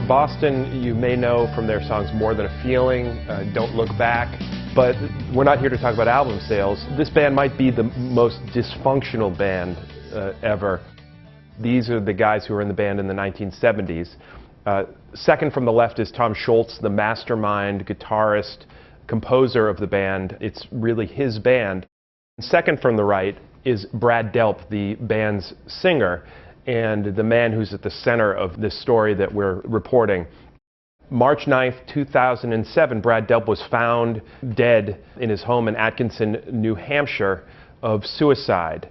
Boston, you may know from their songs More Than a Feeling, Don't Look Back, but we're not here to talk about album sales. This band might be the most dysfunctional band ever. These are the guys who were in the band in the 1970s. Second from the left is Tom Scholz, the mastermind, guitarist, composer of the band. It's really his band. Second from the right is Brad Delp, the band's singer, and the man who's at the center of this story that we're reporting. March 9th, 2007, Brad Delp was found dead in his home in Atkinson, New Hampshire, of suicide.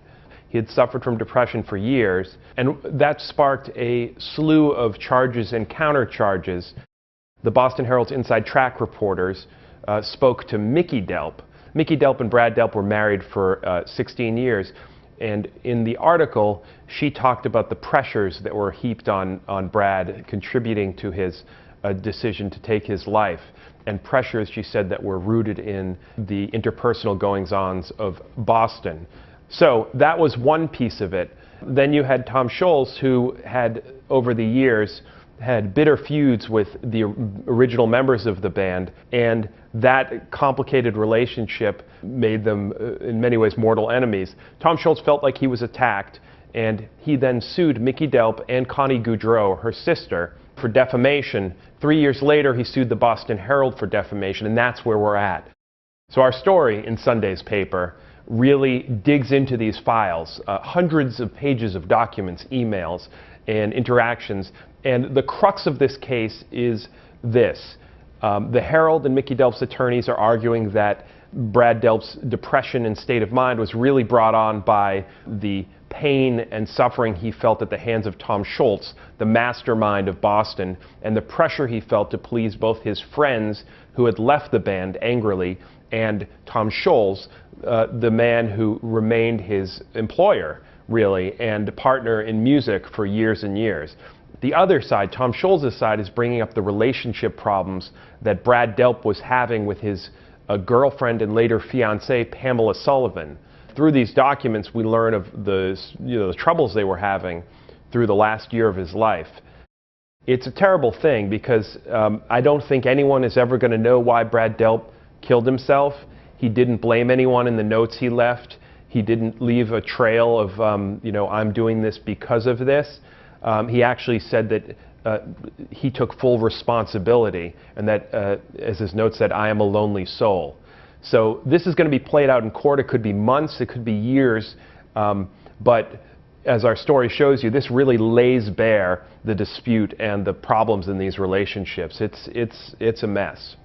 He had suffered from depression for years, and that sparked a slew of charges and countercharges. The Boston Herald's Inside Track reporters spoke to Mickey Delp. Mickey Delp and Brad Delp were married for 16 years. And in the article, she talked about the pressures that were heaped on Brad, contributing to his decision to take his life. And pressures, she said, that were rooted in the interpersonal goings-ons of Boston. So that was one piece of it. Then you had Tom Scholz, who had, over the years, had bitter feuds with the original members of the band, and that complicated relationship made them, in many ways, mortal enemies. Tom Scholz felt like he was attacked, and he then sued Mickey Delp and Connie Goudreau, her sister, for defamation. 3 years later, he sued the Boston Herald for defamation, and that's where we're at. So our story in Sunday's paper really digs into these files, hundreds of pages of documents, emails, and interactions. And the crux of this case is this. The Herald and Mickey Delp's attorneys are arguing that Brad Delp's depression and state of mind was really brought on by the pain and suffering he felt at the hands of Tom Scholz, the mastermind of Boston, and the pressure he felt to please both his friends who had left the band angrily and Tom Scholz, the man who remained his employer, really, and partner in music for years and years. The other side, Tom Scholz's side, is bringing up the relationship problems that Brad Delp was having with his girlfriend and later fiancée, Pamela Sullivan. Through these documents, we learn of the troubles they were having through the last year of his life. It's a terrible thing because I don't think anyone is ever going to know why Brad Delp killed himself. He didn't blame anyone in the notes he left. He didn't leave a trail of, I'm doing this because of this. He actually said that he took full responsibility, and that, as his note said, I am a lonely soul. So this is going to be played out in court. It could be months, it could be years, but as our story shows you, this really lays bare the dispute and the problems in these relationships. It's a mess.